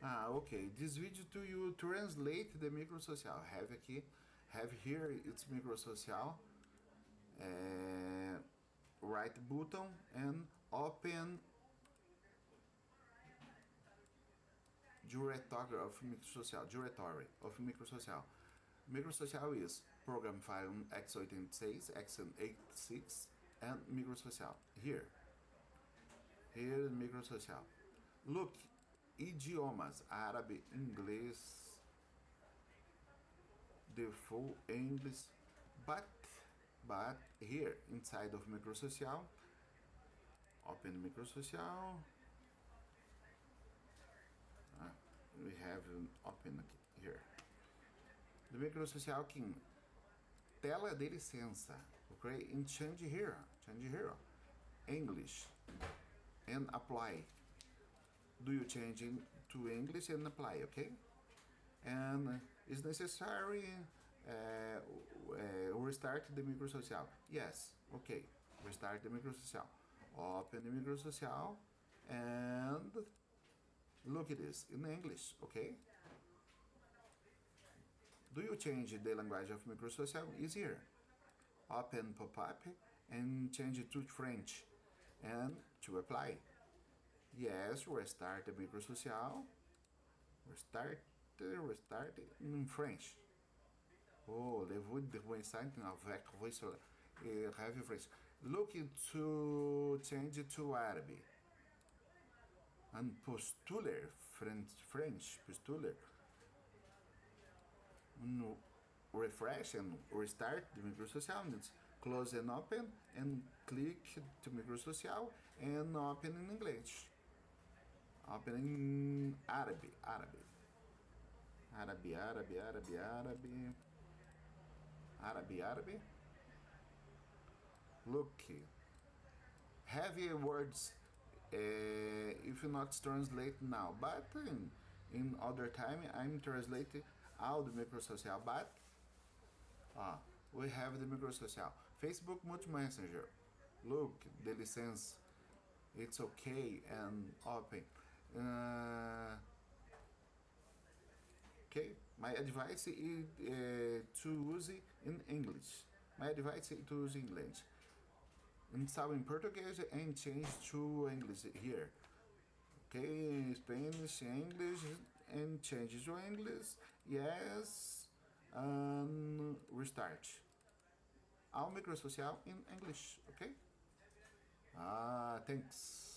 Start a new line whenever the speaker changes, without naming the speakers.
Okay. This video to you translate the microsocial. Have here it's microsocial. Right button and open directory of microsocial. Microsocial is program file x86, x86 and microsocial. Here is microsocial. Look, idiomas, árabe, inglês, the full English, but here inside of microsocial, open microsocial, we have open here. The microsocial key, tela de licença, okay, and change here, English, and apply. Do you change to English and apply, okay? And is necessary restart the microsocial? Yes, okay. Restart the microsocial. Open the microsocial and look at this in English, okay? Do you change the language of microsocial? Is here. Open pop-up and change it to French and to apply. Yes, restart the microsocial. Restart in French. Oh, le would the website avec voice have French. Look to change it to Arabic. And postuler, French postuler. No, refresh and restart the microsocial. Close and open and click to microsocial and open in English. Open in Arabic. Look, heavy words if you not translate now, but in other time I'm translating all the microsocial, but we have the microsocial. Facebook Messenger. Look, the license, it's okay and open. Okay, my advice is to use it in English. Install in Portuguese and change to English here. Okay, Spanish, English, and change to English. Yes, and restart. All microsocial in English. Okay. Thanks.